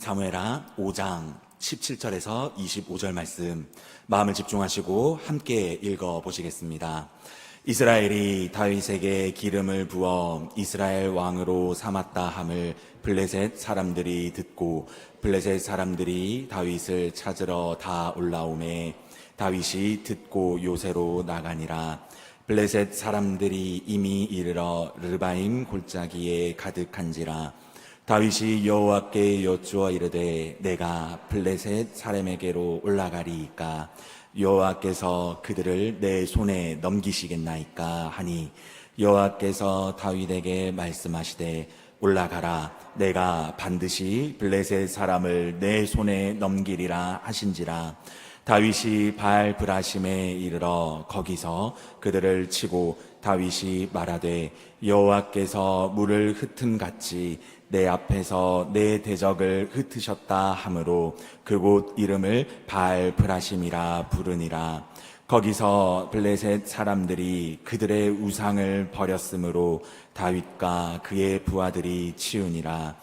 사무엘하 5장 17절에서 25절 말씀 마음을 집중하시고 함께 읽어보시겠습니다. 이스라엘이 다윗에게 기름을 부어 이스라엘 왕으로 삼았다 함을 블레셋 사람들이 듣고 블레셋 사람들이 다윗을 찾으러 다 올라오매 다윗이 듣고 요새로 나가니라. 블레셋 사람들이 이미 이르러 르바임 골짜기에 가득한지라. 다윗이 여호와께 여쭈어 이르되 내가 블레셋 사람에게로 올라가리이까 여호와께서 그들을 내 손에 넘기시겠나이까 하니 여호와께서 다윗에게 말씀하시되 올라가라 내가 반드시 블레셋 사람을 내 손에 넘기리라 하신지라. 다윗이 바알 브라심에 이르러 거기서 그들을 치고 다윗이 말하되 여호와께서 물을 흩은 같이 내 앞에서 내 대적을 흩으셨다 하므로 그곳 이름을 바알 브라심이라 부르니라. 거기서 블레셋 사람들이 그들의 우상을 버렸으므로 다윗과 그의 부하들이 치우니라.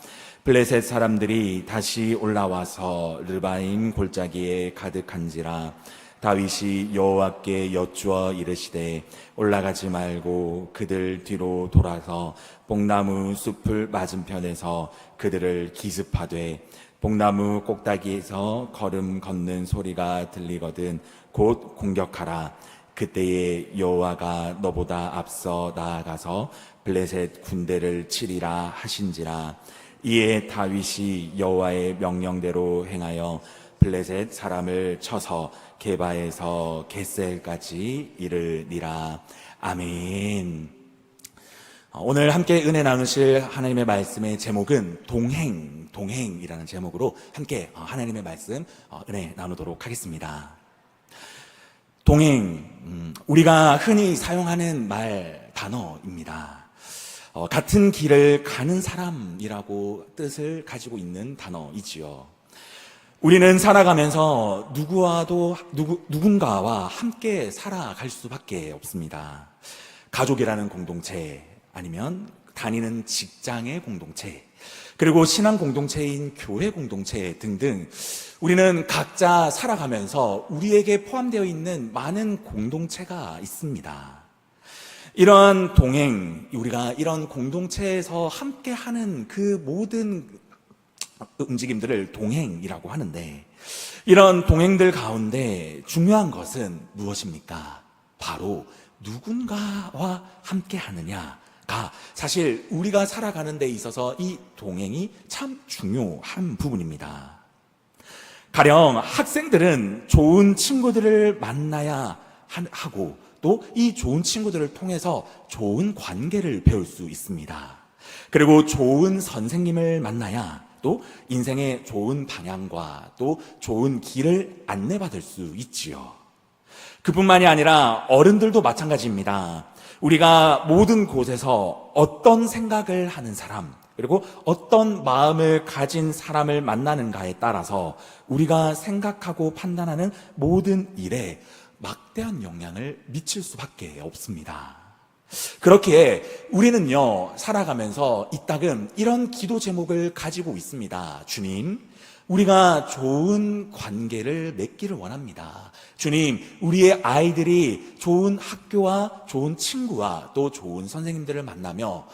블레셋 사람들이 다시 올라와서 르바임 골짜기에 가득한지라. 다윗이 여호와께 여쭈어 이르시되 올라가지 말고 그들 뒤로 돌아서 뽕나무 숲을 맞은편에서 그들을 기습하되 뽕나무 꼭다기에서 걸음 걷는 소리가 들리거든 곧 공격하라. 그때에 여호와가 너보다 앞서 나아가서 블레셋 군대를 치리라 하신지라. 이에 다윗이 여호와의 명령대로 행하여 블레셋 사람을 쳐서 게바에서 겟셀까지 이르니라. 아멘. 오늘 함께 은혜 나누실 하나님의 말씀의 제목은 동행이라는 제목으로 함께 하나님의 말씀 은혜 나누도록 하겠습니다. 동행, 우리가 흔히 사용하는 단어입니다. 같은 길을 가는 사람이라고 뜻을 가지고 있는 단어이지요. 우리는 살아가면서 누군가와 함께 살아갈 수밖에 없습니다. 가족이라는 공동체, 아니면 다니는 직장의 공동체, 그리고 신앙 공동체인 교회 공동체 등등 우리는 각자 살아가면서 우리에게 포함되어 있는 많은 공동체가 있습니다. 이런 동행, 우리가 이런 공동체에서 함께 하는 그 모든 움직임들을 동행이라고 하는데, 이런 동행들 가운데 중요한 것은 무엇입니까? 바로 누군가와 함께 하느냐가 사실 우리가 살아가는 데 있어서 이 동행이 참 중요한 부분입니다. 가령 학생들은 좋은 친구들을 만나야 하고 또 이 좋은 친구들을 통해서 좋은 관계를 배울 수 있습니다. 그리고 좋은 선생님을 만나야 또 인생의 좋은 방향과 또 좋은 길을 안내받을 수 있지요. 그뿐만이 아니라 어른들도 마찬가지입니다. 우리가 모든 곳에서 어떤 생각을 하는 사람, 그리고 어떤 마음을 가진 사람을 만나는가에 따라서 우리가 생각하고 판단하는 모든 일에 막대한 영향을 미칠 수밖에 없습니다. 그렇기에 우리는요, 살아가면서 이따금 이런 기도 제목을 가지고 있습니다. 주님, 우리가 좋은 관계를 맺기를 원합니다. 주님, 우리의 아이들이 좋은 학교와 좋은 친구와 또 좋은 선생님들을 만나며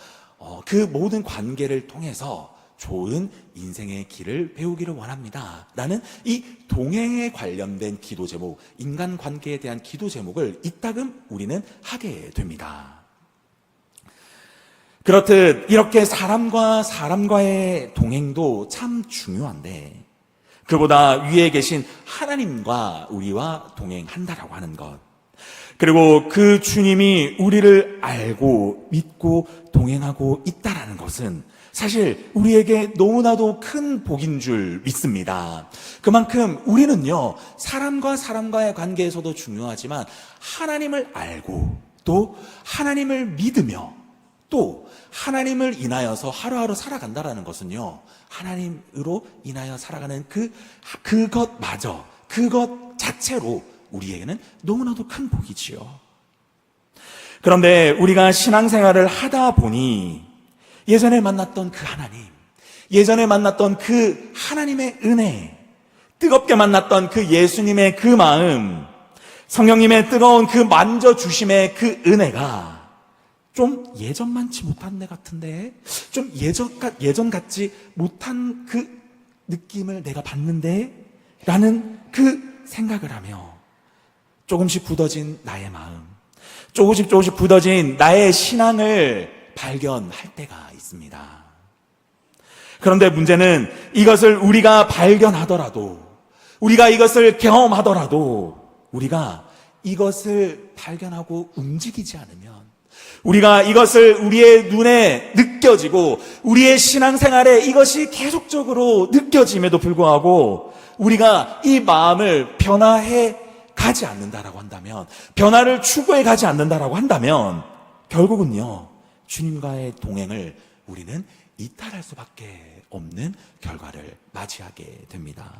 그 모든 관계를 통해서 좋은 인생의 길을 배우기를 원합니다. 라는 이 동행에 관련된 기도 제목, 인간관계에 대한 기도 제목을 이따금 우리는 하게 됩니다. 그렇듯 이렇게 사람과 사람과의 동행도 참 중요한데 그보다 위에 계신 하나님과 우리와 동행한다라고 하는 것, 그리고 그 주님이 우리를 알고 믿고 동행하고 있다라는 것은 사실 우리에게 너무나도 큰 복인 줄 믿습니다. 그만큼 우리는요, 사람과 사람과의 관계에서도 중요하지만 하나님을 알고 또 하나님을 믿으며 또 하나님을 인하여서 하루하루 살아간다라는 것은요, 하나님으로 인하여 살아가는 그것마저, 그것 자체로 우리에게는 너무나도 큰 복이지요. 그런데 우리가 신앙생활을 하다 보니 예전에 만났던 그 하나님, 예전에 만났던 그 하나님의 은혜, 뜨겁게 만났던 그 예수님의 그 마음, 성령님의 뜨거운 그 만져주심의 그 은혜가 좀 예전만치 못한 내 같은데, 좀 예전 같지 못한 그 느낌을 내가 받는데 라는 그 생각을 하며 조금씩 굳어진 나의 마음, 조금씩 굳어진 나의 신앙을 발견할 때가 있습니다. 그런데 문제는 이것을 우리가 발견하더라도, 우리가 이것을 경험하더라도, 우리가 이것을 발견하고 움직이지 않으면, 우리가 이것을 우리의 눈에 느껴지고 우리의 신앙생활에 이것이 계속적으로 느껴짐에도 불구하고 우리가 이 마음을 변화해 가지 않는다라고 한다면, 변화를 추구해 가지 않는다라고 한다면 결국은요, 주님과의 동행을 우리는 이탈할 수밖에 없는 결과를 맞이하게 됩니다.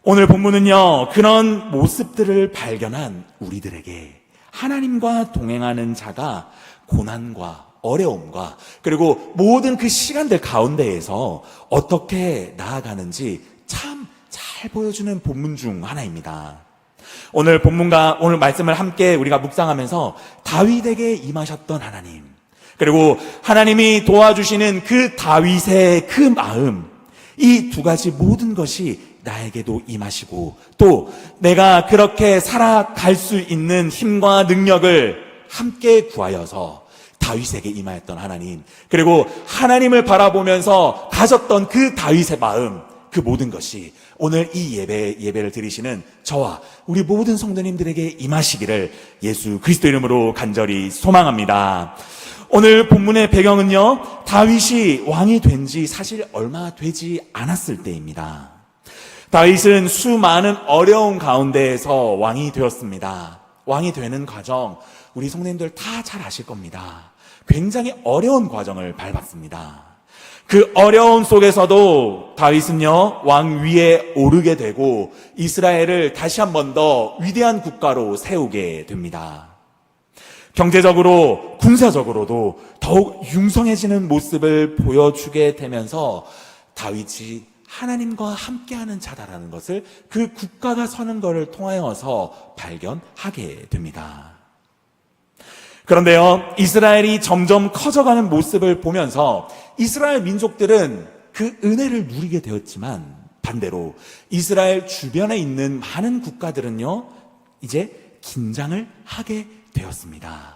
오늘 본문은요, 그런 모습들을 발견한 우리들에게 하나님과 동행하는 자가 고난과 어려움과 그리고 모든 그 시간들 가운데에서 어떻게 나아가는지 참 잘 보여주는 본문 중 하나입니다. 오늘 본문과 오늘 말씀을 함께 우리가 묵상하면서 다윗에게 임하셨던 하나님, 그리고 하나님이 도와주시는 그 다윗의 그 마음, 이 두 가지 모든 것이 나에게도 임하시고 또 내가 그렇게 살아갈 수 있는 힘과 능력을 함께 구하여서 다윗에게 임하였던 하나님, 그리고 하나님을 바라보면서 가졌던 그 다윗의 마음, 그 모든 것이 오늘 이 예배를 드리시는 저와 우리 모든 성도님들에게 임하시기를 예수 그리스도 이름으로 간절히 소망합니다. 오늘 본문의 배경은요, 다윗이 왕이 된 지 사실 얼마 되지 않았을 때입니다. 다윗은 수많은 어려운 가운데에서 왕이 되었습니다. 왕이 되는 과정, 우리 성도님들 다 잘 아실 겁니다. 굉장히 어려운 과정을 밟았습니다. 그 어려움 속에서도 다윗은요, 왕 위에 오르게 되고 이스라엘을 다시 한 번 더 위대한 국가로 세우게 됩니다. 경제적으로, 군사적으로도 더욱 융성해지는 모습을 보여주게 되면서 다윗이 하나님과 함께하는 자다라는 것을 그 국가가 서는 것을 통하여서 발견하게 됩니다. 그런데요, 이스라엘이 점점 커져가는 모습을 보면서 이스라엘 민족들은 그 은혜를 누리게 되었지만 반대로 이스라엘 주변에 있는 많은 국가들은요, 이제 긴장을 하게 되었습니다.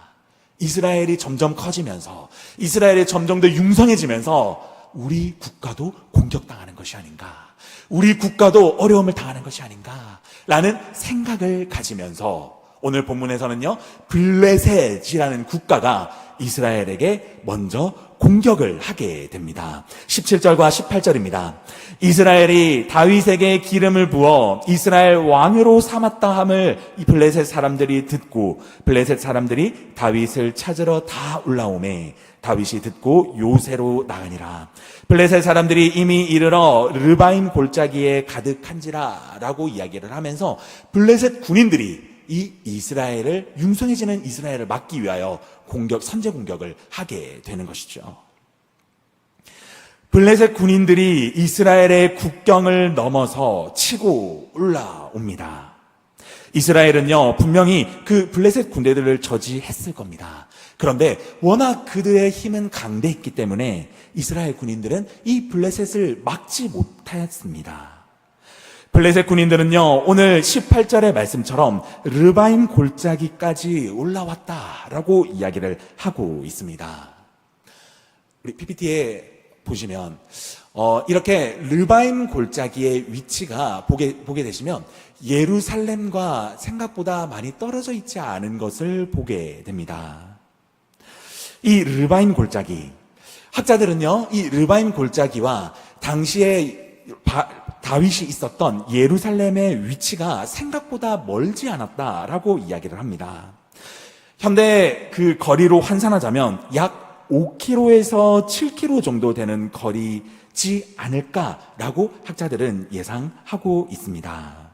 이스라엘이 점점 커지면서, 이스라엘이 점점 더 융성해지면서 우리 국가도 공격당하는 것이 아닌가, 우리 국가도 어려움을 당하는 것이 아닌가 라는 생각을 가지면서 오늘 본문에서는요, 블레셋이라는 국가가 이스라엘에게 먼저 공격을 하게 됩니다. 17절과 18절입니다. 이스라엘이 다윗에게 기름을 부어 이스라엘 왕으로 삼았다 함을 이 블레셋 사람들이 듣고 블레셋 사람들이 다윗을 찾으러 다 올라오매 다윗이 듣고 요새로 나가니라. 블레셋 사람들이 이미 이르러 르바임 골짜기에 가득한지라 라고 이야기를 하면서 블레셋 군인들이 이 이스라엘을, 융성해지는 이스라엘을 막기 위하여 선제 공격을 하게 되는 것이죠. 블레셋 군인들이 이스라엘의 국경을 넘어서 치고 올라옵니다. 이스라엘은요, 분명히 그 블레셋 군대들을 저지했을 겁니다. 그런데 워낙 그들의 힘은 강대했기 때문에 이스라엘 군인들은 이 블레셋을 막지 못했습니다. 블레셋 군인들은요, 오늘 18절의 말씀처럼 르바임 골짜기까지 올라왔다라고 이야기를 하고 있습니다. 우리 PPT에 보시면 이렇게 르바임 골짜기의 위치가 보게 되시면 예루살렘과 생각보다 많이 떨어져 있지 않은 것을 보게 됩니다. 이 르바임 골짜기, 학자들은요, 이 르바임 골짜기와 당시에 다윗이 있었던 예루살렘의 위치가 생각보다 멀지 않았다라고 이야기를 합니다. 현대 그 거리로 환산하자면 약 5km에서 7km 정도 되는 거리지 않을까라고 학자들은 예상하고 있습니다.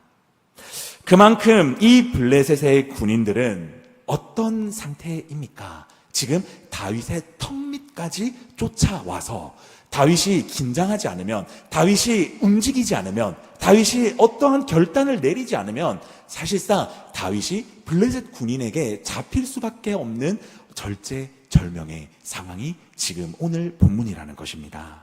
그만큼 이 블레셋의 군인들은 어떤 상태입니까? 지금 다윗의 턱 밑까지 쫓아와서 다윗이 긴장하지 않으면, 다윗이 움직이지 않으면, 다윗이 어떠한 결단을 내리지 않으면 사실상 다윗이 블레셋 군인에게 잡힐 수밖에 없는 절제절명의 상황이 지금 오늘 본문이라는 것입니다.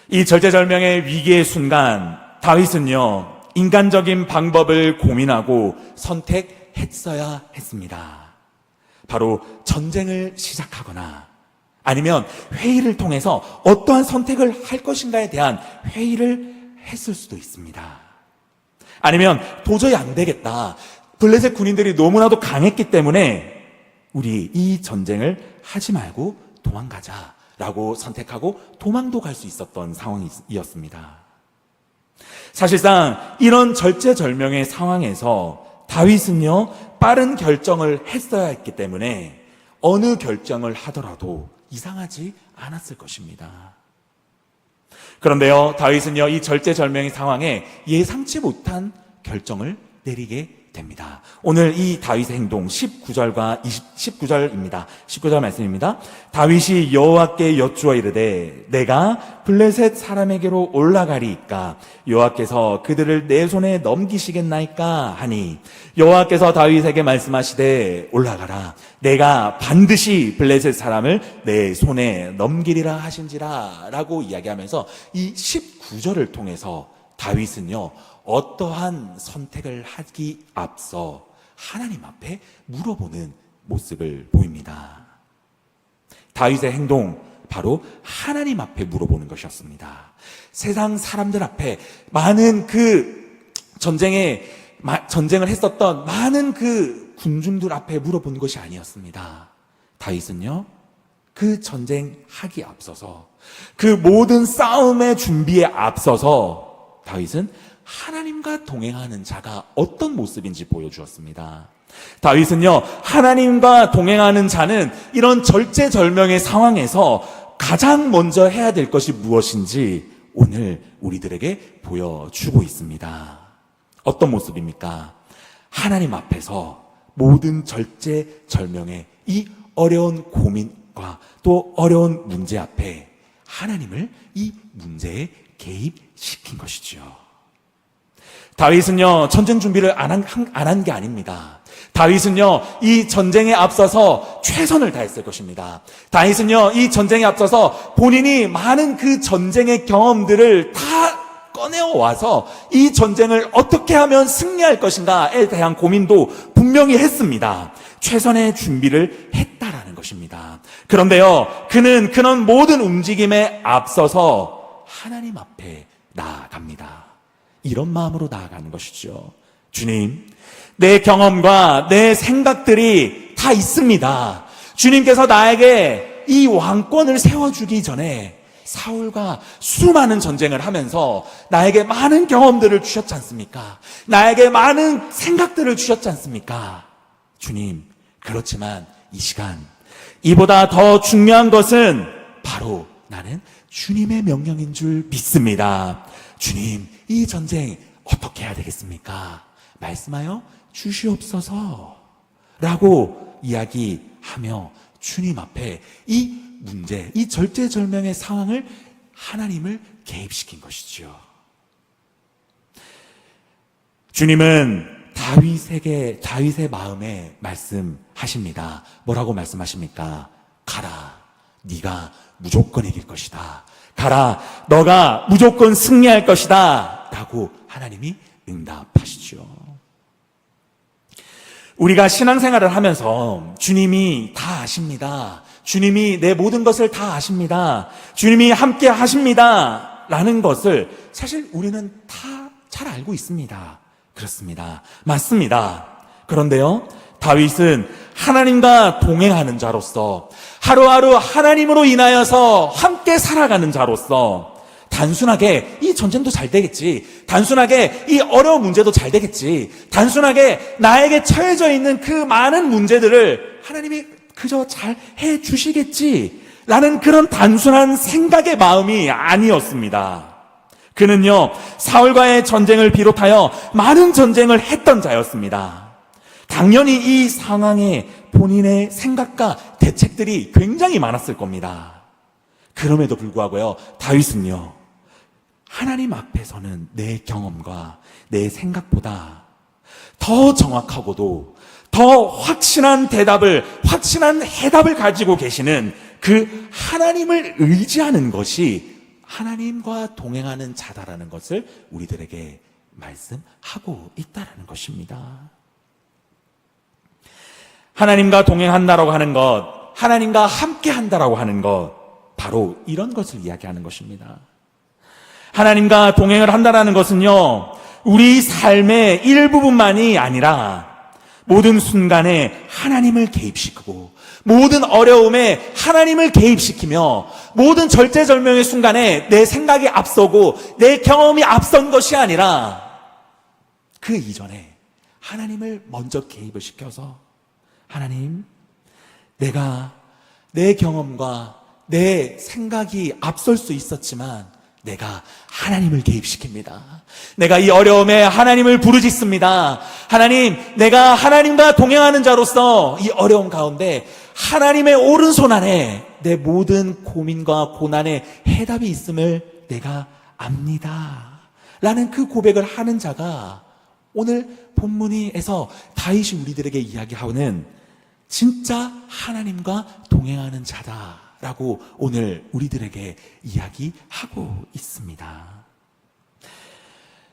이 절제절명의 위기의 순간 다윗은요, 인간적인 방법을 고민하고 선택했어야 했습니다. 바로 전쟁을 시작하거나 아니면 회의를 통해서 어떠한 선택을 할 것인가에 대한 회의를 했을 수도 있습니다. 아니면 도저히 안 되겠다, 블레셋 군인들이 너무나도 강했기 때문에 우리 이 전쟁을 하지 말고 도망가자라고 선택하고 도망도 갈 수 있었던 상황이었습니다. 사실상 이런 절제절명의 상황에서 다윗은요, 빠른 결정을 했어야 했기 때문에 어느 결정을 하더라도 이상하지 않았을 것입니다. 그런데요, 다윗은요, 이 절제절명의 상황에 예상치 못한 결정을 내리게 됩니다. 오늘 이 다윗의 행동 19절과 19절입니다. 19절 말씀입니다. 다윗이 여호와께 여쭈어 이르되 내가 블레셋 사람에게로 올라가리이까 여호와께서 그들을 내 손에 넘기시겠나이까 하니 여호와께서 다윗에게 말씀하시되 올라가라 내가 반드시 블레셋 사람을 내 손에 넘기리라 하신지라 라고 이야기하면서 이 19절을 통해서 다윗은요, 어떠한 선택을 하기 앞서 하나님 앞에 물어보는 모습을 보입니다. 다윗의 행동, 바로 하나님 앞에 물어보는 것이었습니다. 세상 사람들 앞에 많은 전쟁을 했었던 많은 그 군중들 앞에 물어본 것이 아니었습니다. 다윗은요, 그 전쟁하기 앞서서, 그 모든 싸움의 준비에 앞서서 다윗은 하나님과 동행하는 자가 어떤 모습인지 보여주었습니다. 다윗은요, 하나님과 동행하는 자는 이런 절제절명의 상황에서 가장 먼저 해야 될 것이 무엇인지 오늘 우리들에게 보여주고 있습니다. 어떤 모습입니까? 하나님 앞에서 모든 절제절명의 이 어려운 고민과 또 어려운 문제 앞에 하나님을 이 문제에 개입시킨 것이죠. 다윗은요, 전쟁 준비를 안 한 게 아닙니다. 다윗은요, 이 전쟁에 앞서서 최선을 다했을 것입니다. 다윗은요, 이 전쟁에 앞서서 본인이 많은 그 전쟁의 경험들을 다 꺼내어 와서 이 전쟁을 어떻게 하면 승리할 것인가에 대한 고민도 분명히 했습니다. 최선의 준비를 했다라는 것입니다. 그런데요, 그는 그런 모든 움직임에 앞서서 하나님 앞에 나아갑니다. 이런 마음으로 나아가는 것이죠. 주님, 내 경험과 내 생각들이 다 있습니다. 주님께서 나에게 이 왕권을 세워주기 전에 사울과 수많은 전쟁을 하면서 나에게 많은 경험들을 주셨지 않습니까? 나에게 많은 생각들을 주셨지 않습니까? 주님, 그렇지만 이 시간, 이보다 더 중요한 것은 바로 나는 주님의 명령인 줄 믿습니다. 주님, 이 전쟁 어떻게 해야 되겠습니까? 말씀하여 주시옵소서 라고 이야기하며 주님 앞에 이 문제, 이 절제절명의 상황을 하나님을 개입시킨 것이죠. 주님은 다윗의 마음에 말씀하십니다. 뭐라고 말씀하십니까? 가라, 네가 무조건 이길 것이다. 가라, 너가 무조건 승리할 것이다 라고 하나님이 응답하시죠. 우리가 신앙생활을 하면서 주님이 다 아십니다, 주님이 내 모든 것을 다 아십니다, 주님이 함께 하십니다 라는 것을 사실 우리는 다 잘 알고 있습니다. 그렇습니다. 맞습니다. 그런데요, 다윗은 하나님과 동행하는 자로서, 하루하루 하나님으로 인하여서 함께 살아가는 자로서 단순하게 이 전쟁도 잘 되겠지, 단순하게 이 어려운 문제도 잘 되겠지, 단순하게 나에게 처해져 있는 그 많은 문제들을 하나님이 그저 잘 해주시겠지 라는 그런 단순한 생각의 마음이 아니었습니다. 그는요, 사울과의 전쟁을 비롯하여 많은 전쟁을 했던 자였습니다. 당연히 이 상황에 본인의 생각과 대책들이 굉장히 많았을 겁니다. 그럼에도 불구하고요, 다윗은요, 하나님 앞에서는 내 경험과 내 생각보다 더 정확하고도 더 확신한 해답을 가지고 계시는 그 하나님을 의지하는 것이 하나님과 동행하는 자다라는 것을 우리들에게 말씀하고 있다라는 것입니다. 하나님과 동행한다라고 하는 것, 하나님과 함께 한다라고 하는 것, 바로 이런 것을 이야기하는 것입니다. 하나님과 동행을 한다라는 것은요, 우리 삶의 일부분만이 아니라 모든 순간에 하나님을 개입시키고, 모든 어려움에 하나님을 개입시키며, 모든 절제절명의 순간에 내 생각이 앞서고 내 경험이 앞선 것이 아니라 그 이전에 하나님을 먼저 개입을 시켜서, 하나님, 내가 내 경험과 내 생각이 앞설 수 있었지만 내가 하나님을 개입시킵니다. 내가 이 어려움에 하나님을 부르짖습니다. 하나님, 내가 하나님과 동행하는 자로서 이 어려움 가운데 하나님의 오른손 안에 내 모든 고민과 고난의 해답이 있음을 내가 압니다. 라는 그 고백을 하는 자가 오늘 본문에서 다윗이 우리들에게 이야기하는 진짜 하나님과 동행하는 자다라고 오늘 우리들에게 이야기하고 있습니다.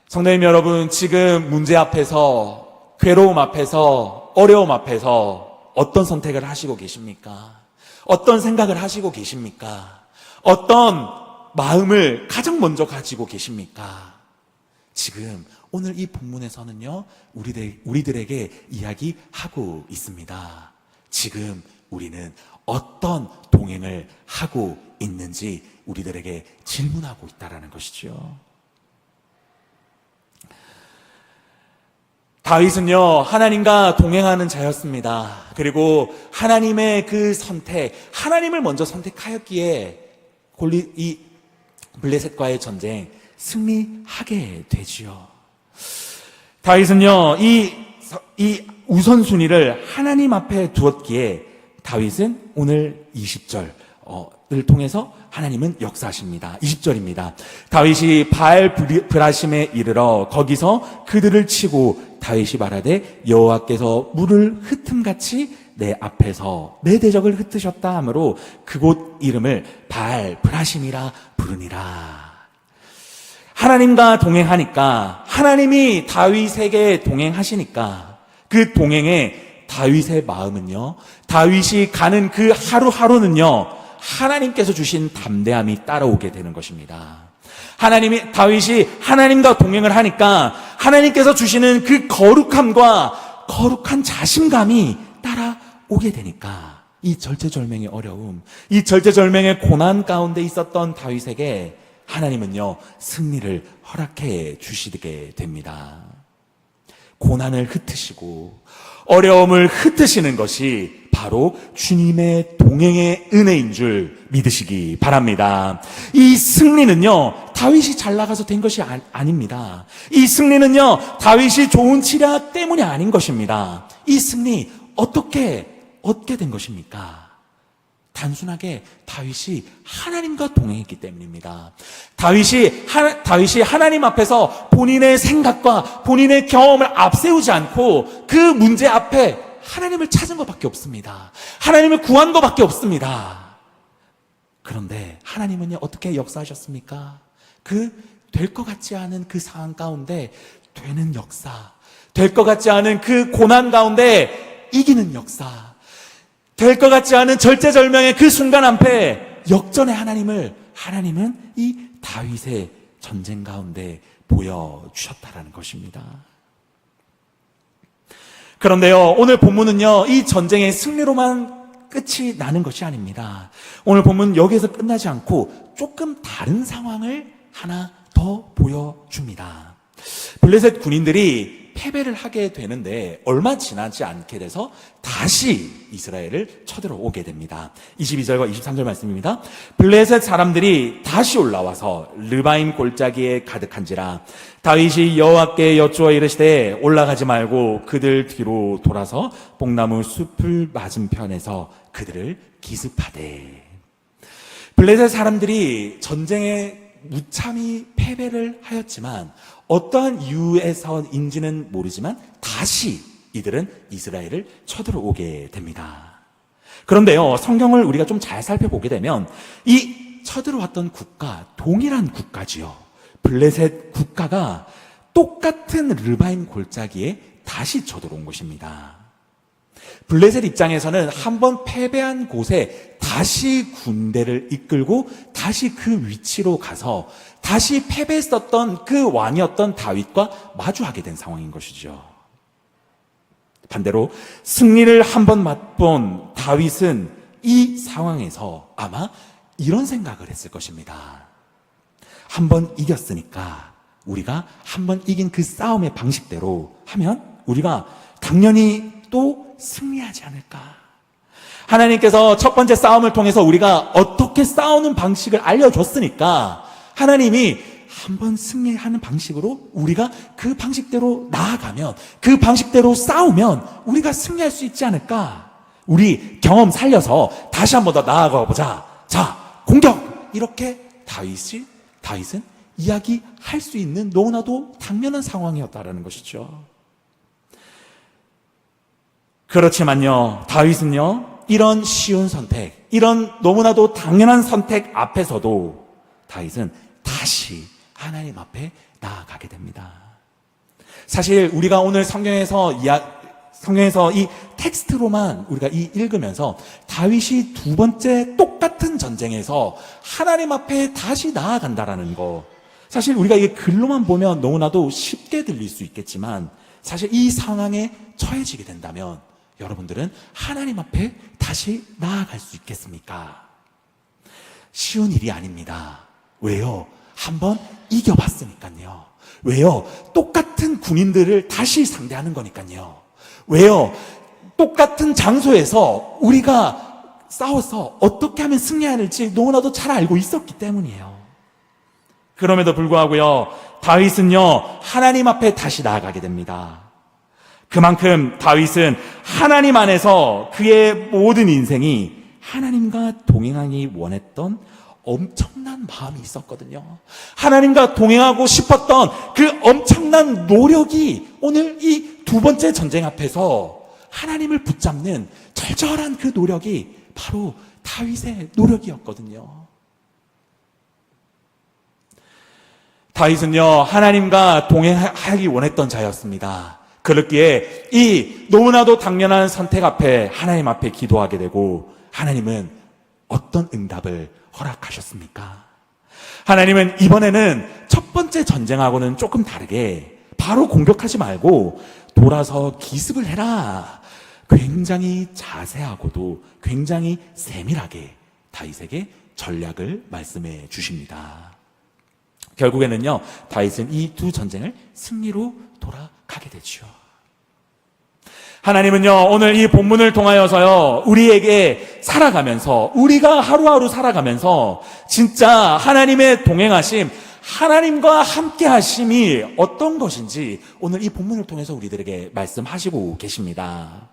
성도님 여러분, 지금 문제 앞에서, 괴로움 앞에서, 어려움 앞에서 어떤 선택을 하시고 계십니까? 어떤 생각을 하시고 계십니까? 어떤 마음을 가장 먼저 가지고 계십니까? 지금 오늘 이 본문에서는요, 우리들에게 이야기하고 있습니다. 지금 우리는 어떤 동행을 하고 있는지 우리들에게 질문하고 있다는 것이죠. 다윗은요, 하나님과 동행하는 자였습니다. 그리고 하나님의 그 선택, 하나님을 먼저 선택하였기에 이 블레셋과의 전쟁 승리하게 되지요. 다윗은요, 이 우선순위를 하나님 앞에 두었기에 다윗은 오늘 20절을 통해서 하나님은 역사하십니다. 20절입니다. 다윗이 바알 브라심에 이르러 거기서 그들을 치고 다윗이 말하되 여호와께서 물을 흩음같이 내 앞에서 내 대적을 흩으셨다 하므로 그곳 이름을 바알 브라심이라 부르니라. 하나님과 동행하니까, 하나님이 다윗에게 동행하시니까 그 동행에 다윗의 마음은요, 다윗이 가는 그 하루하루는요, 하나님께서 주신 담대함이 따라오게 되는 것입니다. 다윗이 하나님과 동행을 하니까 하나님께서 주시는 그 거룩함과 거룩한 자신감이 따라오게 되니까 이 절체절명의 어려움, 이 절체절명의 고난 가운데 있었던 다윗에게 하나님은요, 승리를 허락해 주시게 됩니다. 고난을 흩으시고 어려움을 흩으시는 것이 바로 주님의 동행의 은혜인 줄 믿으시기 바랍니다. 이 승리는요, 다윗이 잘 나가서 된 것이 아닙니다. 이 승리는요, 다윗이 좋은 치략 때문이 아닌 것입니다. 이 승리 어떻게 얻게 된 것입니까? 단순하게 다윗이 하나님과 동행했기 때문입니다. 다윗이 하나님 앞에서 본인의 생각과 본인의 경험을 앞세우지 않고 그 문제 앞에 하나님을 찾은 것밖에 없습니다. 하나님을 구한 것밖에 없습니다. 그런데 하나님은요, 어떻게 역사하셨습니까? 될 것 같지 않은 그 상황 가운데 되는 역사, 될 것 같지 않은 그 고난 가운데 이기는 역사, 될 것 같지 않은 절제절명의 그 순간 앞에 역전의 하나님은 이 다윗의 전쟁 가운데 보여주셨다라는 것입니다. 그런데요, 오늘 본문은요, 이 전쟁의 승리로만 끝이 나는 것이 아닙니다. 오늘 본문 여기에서 끝나지 않고 조금 다른 상황을 하나 더 보여줍니다. 블레셋 군인들이 패배를 하게 되는데 얼마 지나지 않게 돼서 다시 이스라엘을 쳐들어오게 됩니다. 22절과 23절 말씀입니다. 블레셋 사람들이 다시 올라와서 르바임 골짜기에 가득한지라 다윗이 여호와께 여쭈어 이르시되 올라가지 말고 그들 뒤로 돌아서 뽕나무 숲을 맞은편에서 그들을 기습하되. 블레셋 사람들이 전쟁에 무참히 패배를 하였지만 어떠한 이유에서인지는 모르지만 다시 이들은 이스라엘을 쳐들어오게 됩니다. 그런데요, 성경을 우리가 좀 잘 살펴보게 되면 이 쳐들어왔던 국가, 동일한 국가지요. 블레셋 국가가 똑같은 르바임 골짜기에 다시 쳐들어온 것입니다. 블레셋 입장에서는 한번 패배한 곳에 다시 군대를 이끌고 다시 그 위치로 가서 다시 패배했었던 그 왕이었던 다윗과 마주하게 된 상황인 것이죠. 반대로 승리를 한번 맛본 다윗은 이 상황에서 아마 이런 생각을 했을 것입니다. 한번 이겼으니까 우리가 한번 이긴 그 싸움의 방식대로 하면 우리가 당연히 또 승리하지 않을까. 하나님께서 첫 번째 싸움을 통해서 우리가 어떻게 싸우는 방식을 알려줬으니까 하나님이 한번 승리하는 방식으로 우리가 그 방식대로 나아가면, 그 방식대로 싸우면 우리가 승리할 수 있지 않을까. 우리 경험 살려서 다시 한번 더 나아가 보자. 자, 공격! 이렇게 다윗은 이야기할 수 있는 너무나도 당연한 상황이었다라는 것이죠. 그렇지만요, 다윗은요, 이런 쉬운 선택, 이런 너무나도 당연한 선택 앞에서도 다윗은 다시 하나님 앞에 나아가게 됩니다. 사실 우리가 오늘 성경에서 이 텍스트로만 우리가 읽으면서 다윗이 두 번째 똑같은 전쟁에서 하나님 앞에 다시 나아간다라는 거, 사실 우리가 이게 글로만 보면 너무나도 쉽게 들릴 수 있겠지만 사실 이 상황에 처해지게 된다면 여러분들은 하나님 앞에 다시 나아갈 수 있겠습니까? 쉬운 일이 아닙니다. 왜요? 한번 이겨봤으니까요. 왜요? 똑같은 군인들을 다시 상대하는 거니까요. 왜요? 똑같은 장소에서 우리가 싸워서 어떻게 하면 승리할지 너무나도 잘 알고 있었기 때문이에요. 그럼에도 불구하고요, 다윗은요, 하나님 앞에 다시 나아가게 됩니다. 그만큼 다윗은 하나님 안에서 그의 모든 인생이 하나님과 동행하기 원했던 엄청난 마음이 있었거든요. 하나님과 동행하고 싶었던 그 엄청난 노력이 오늘 이 두 번째 전쟁 앞에서 하나님을 붙잡는 절절한 그 노력이 바로 다윗의 노력이었거든요. 다윗은요, 하나님과 동행하기 원했던 자였습니다. 그렇기에 이 너무나도 당연한 선택 앞에 하나님 앞에 기도하게 되고 하나님은 어떤 응답을 허락하셨습니까? 하나님은 이번에는 첫 번째 전쟁하고는 조금 다르게 바로 공격하지 말고 돌아서 기습을 해라. 굉장히 자세하고도 굉장히 세밀하게 다윗에게 전략을 말씀해 주십니다. 결국에는요, 다윗은 이 두 전쟁을 승리로 돌아가게 되죠. 하나님은요, 오늘 이 본문을 통하여서요, 우리에게 살아가면서, 우리가 하루하루 살아가면서 진짜 하나님의 동행하심, 하나님과 함께 하심이 어떤 것인지 오늘 이 본문을 통해서 우리들에게 말씀하시고 계십니다.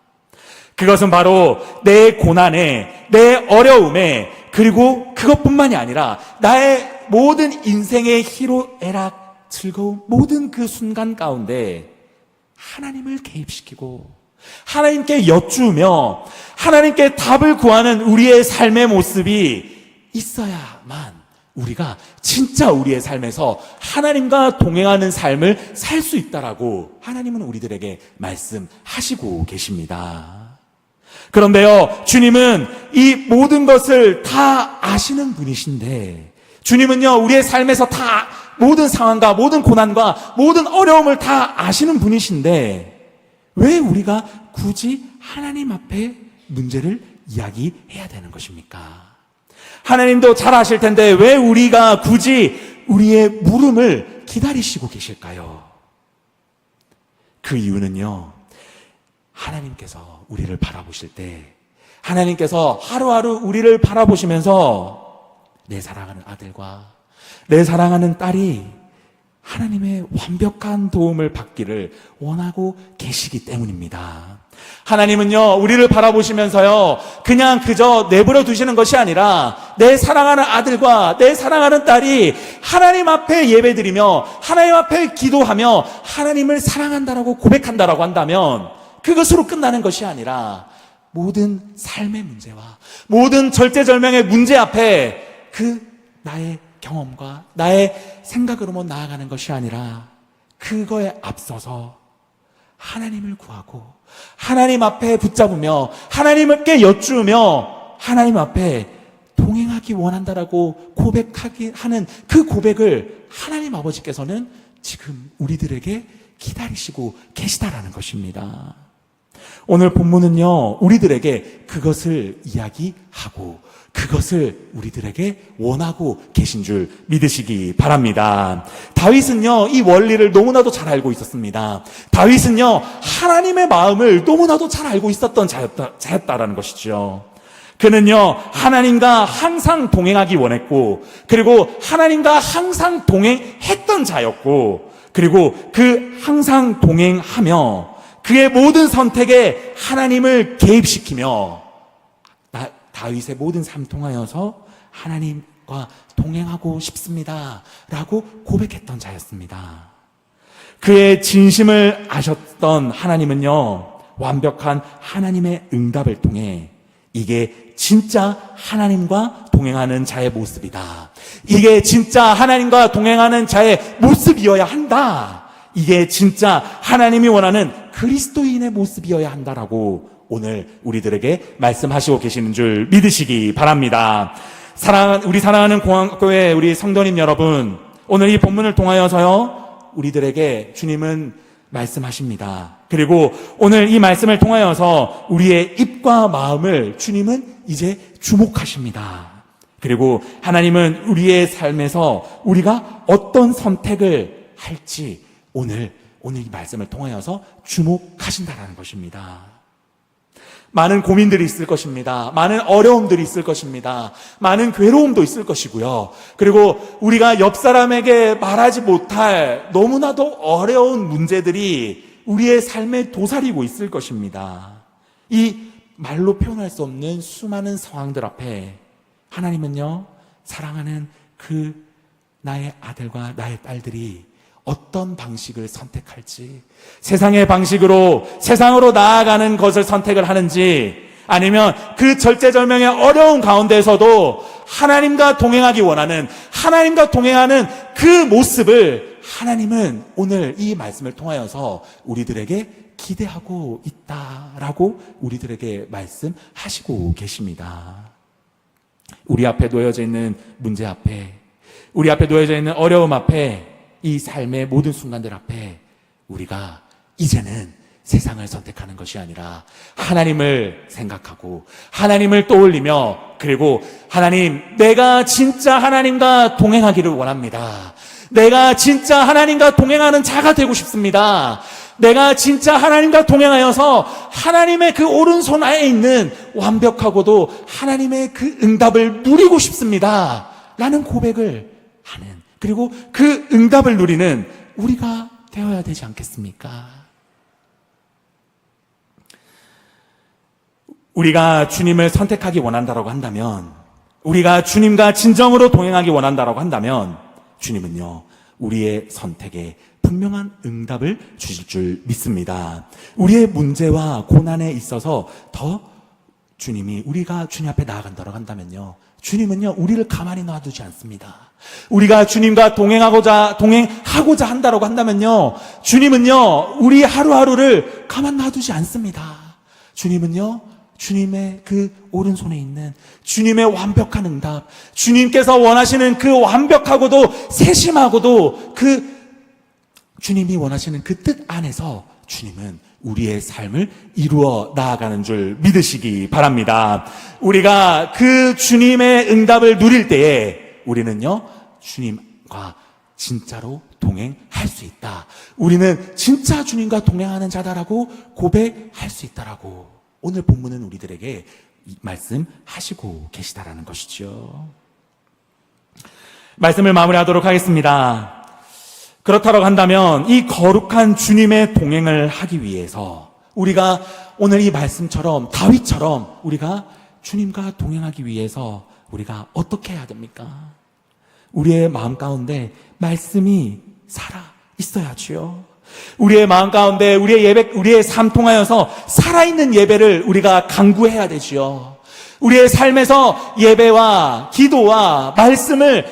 그것은 바로 내 고난에, 내 어려움에, 그리고 그것뿐만이 아니라 나의 모든 인생의 희로애락, 즐거움, 모든 그 순간 가운데 하나님을 개입시키고 하나님께 여쭈며 하나님께 답을 구하는 우리의 삶의 모습이 있어야만 우리가 진짜 우리의 삶에서 하나님과 동행하는 삶을 살 수 있다라고 하나님은 우리들에게 말씀하시고 계십니다. 그런데요, 주님은 이 모든 것을 다 아시는 분이신데, 주님은요, 우리의 삶에서 다 모든 상황과 모든 고난과 모든 어려움을 다 아시는 분이신데 왜 우리가 굳이 하나님 앞에 문제를 이야기해야 되는 것입니까? 하나님도 잘 아실 텐데 왜 우리가 굳이 우리의 물음을 기다리시고 계실까요? 그 이유는요, 하나님께서 우리를 바라보실 때, 하나님께서 하루하루 우리를 바라보시면서 내 사랑하는 아들과 내 사랑하는 딸이 하나님의 완벽한 도움을 받기를 원하고 계시기 때문입니다. 하나님은요, 우리를 바라보시면서요, 그냥 그저 내버려 두시는 것이 아니라 내 사랑하는 아들과 내 사랑하는 딸이 하나님 앞에 예배드리며 하나님 앞에 기도하며 하나님을 사랑한다라고 고백한다라고 한다면 그것으로 끝나는 것이 아니라 모든 삶의 문제와 모든 절제절명의 문제 앞에 그 나의 경험과 나의 생각으로만 나아가는 것이 아니라 그거에 앞서서 하나님을 구하고 하나님 앞에 붙잡으며 하나님께 여쭈며 하나님 앞에 동행하기 원한다라고 고백하기 하는 그 고백을 하나님 아버지께서는 지금 우리들에게 기다리시고 계시다라는 것입니다. 오늘 본문은요, 우리들에게 그것을 이야기하고 그것을 우리들에게 원하고 계신 줄 믿으시기 바랍니다. 다윗은요, 이 원리를 너무나도 잘 알고 있었습니다. 다윗은요, 하나님의 마음을 너무나도 잘 알고 있었던 자였다라는 것이죠. 그는요, 하나님과 항상 동행하기 원했고, 그리고 하나님과 항상 동행했던 자였고, 그리고 그 항상 동행하며 그의 모든 선택에 하나님을 개입시키며 다윗의 모든 삶 통하여서 하나님과 동행하고 싶습니다 라고 고백했던 자였습니다. 그의 진심을 아셨던 하나님은요, 완벽한 하나님의 응답을 통해 이게 진짜 하나님과 동행하는 자의 모습이다, 이게 진짜 하나님과 동행하는 자의 모습이어야 한다, 이게 진짜 하나님이 원하는 그리스도인의 모습이어야 한다라고 오늘 우리들에게 말씀하시고 계시는 줄 믿으시기 바랍니다. 우리 사랑하는 공항교회 우리 성도님 여러분, 오늘 이 본문을 통하여서요, 우리들에게 주님은 말씀하십니다. 그리고 오늘 이 말씀을 통하여서 우리의 입과 마음을 주님은 이제 주목하십니다. 그리고 하나님은 우리의 삶에서 우리가 어떤 선택을 할지 오늘 이 말씀을 통하여서 주목하신다라는 것입니다. 많은 고민들이 있을 것입니다. 많은 어려움들이 있을 것입니다. 많은 괴로움도 있을 것이고요. 그리고 우리가 옆 사람에게 말하지 못할 너무나도 어려운 문제들이 우리의 삶에 도사리고 있을 것입니다. 이 말로 표현할 수 없는 수많은 상황들 앞에 하나님은요, 사랑하는 그 나의 아들과 나의 딸들이 어떤 방식을 선택할지, 세상의 방식으로 세상으로 나아가는 것을 선택을 하는지, 아니면 그 절제절명의 어려운 가운데에서도 하나님과 동행하기 원하는, 하나님과 동행하는 그 모습을 하나님은 오늘 이 말씀을 통하여서 우리들에게 기대하고 있다라고 우리들에게 말씀하시고 계십니다. 우리 앞에 놓여져 있는 문제 앞에, 우리 앞에 놓여져 있는 어려움 앞에, 이 삶의 모든 순간들 앞에 우리가 이제는 세상을 선택하는 것이 아니라 하나님을 생각하고 하나님을 떠올리며, 그리고 하나님, 내가 진짜 하나님과 동행하기를 원합니다. 내가 진짜 하나님과 동행하는 자가 되고 싶습니다. 내가 진짜 하나님과 동행하여서 하나님의 그 오른손 아래 있는 완벽하고도 하나님의 그 응답을 누리고 싶습니다 라는 고백을 하는, 그리고 그 응답을 누리는 우리가 되어야 되지 않겠습니까? 우리가 주님을 선택하기 원한다라고 한다면, 우리가 주님과 진정으로 동행하기 원한다라고 한다면 주님은요, 우리의 선택에 분명한 응답을 주실 줄 믿습니다. 우리의 문제와 고난에 있어서 더 주님이, 우리가 주님 앞에 나아간다고 한다면요, 주님은요, 우리를 가만히 놔두지 않습니다. 우리가 주님과 동행하고자 한다라고 한다면요, 주님은요, 우리 하루하루를 가만 놔두지 않습니다. 주님은요, 주님의 그 오른손에 있는 주님의 완벽한 응답, 주님께서 원하시는 그 완벽하고도 세심하고도 그 주님이 원하시는 그 뜻 안에서 주님은 우리의 삶을 이루어 나아가는 줄 믿으시기 바랍니다. 우리가 그 주님의 응답을 누릴 때에 우리는요, 주님과 진짜로 동행할 수 있다. 우리는 진짜 주님과 동행하는 자다라고 고백할 수 있다라고 오늘 본문은 우리들에게 말씀하시고 계시다라는 것이죠. 말씀을 마무리하도록 하겠습니다. 그렇다고 한다면 이 거룩한 주님의 동행을 하기 위해서 우리가 오늘 이 말씀처럼 다윗처럼 우리가 주님과 동행하기 위해서 우리가 어떻게 해야 됩니까? 우리의 마음 가운데 말씀이 살아 있어야지요. 우리의 마음 가운데 우리의 삶 통하여서 살아있는 예배를 우리가 강구해야 되지요. 우리의 삶에서 예배와 기도와 말씀을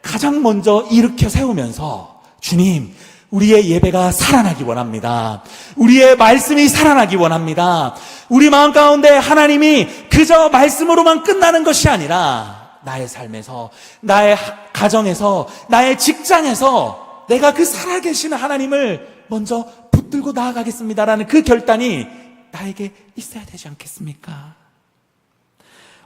가장 먼저 일으켜 세우면서 주님, 우리의 예배가 살아나기 원합니다. 우리의 말씀이 살아나기 원합니다. 우리 마음 가운데 하나님이 그저 말씀으로만 끝나는 것이 아니라 나의 삶에서, 나의 가정에서, 나의 직장에서 내가 그 살아계시는 하나님을 먼저 붙들고 나아가겠습니다라는 그 결단이 나에게 있어야 되지 않겠습니까?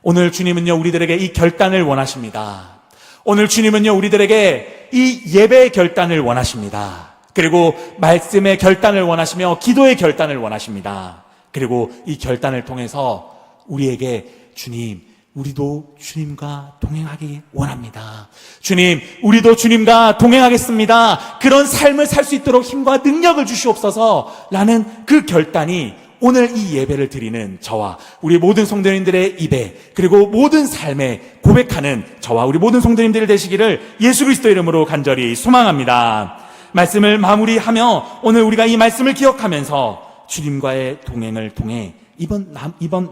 오늘 주님은요, 우리들에게 이 결단을 원하십니다. 오늘 주님은요, 우리들에게 이 예배의 결단을 원하십니다. 그리고 말씀의 결단을 원하시며 기도의 결단을 원하십니다. 그리고 이 결단을 통해서 우리에게 주님, 우리도 주님과 동행하기 원합니다. 주님, 우리도 주님과 동행하겠습니다. 그런 삶을 살 수 있도록 힘과 능력을 주시옵소서 라는 그 결단이 오늘 이 예배를 드리는 저와 우리 모든 성도님들의 입에 그리고 모든 삶에 고백하는 저와 우리 모든 성도님들 되시기를 예수 그리스도 이름으로 간절히 소망합니다. 말씀을 마무리하며 오늘 우리가 이 말씀을 기억하면서 주님과의 동행을 통해 이번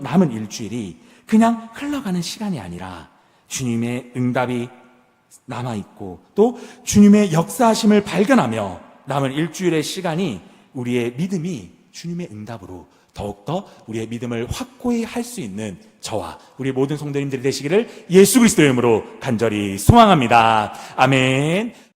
남은 일주일이 그냥 흘러가는 시간이 아니라 주님의 응답이 남아있고 또 주님의 역사하심을 발견하며 남은 일주일의 시간이 우리의 믿음이 주님의 응답으로 더욱더 우리의 믿음을 확고히 할 수 있는 저와 우리 모든 성도님들이 되시기를 예수 그리스도의 이름으로 간절히 소망합니다. 아멘.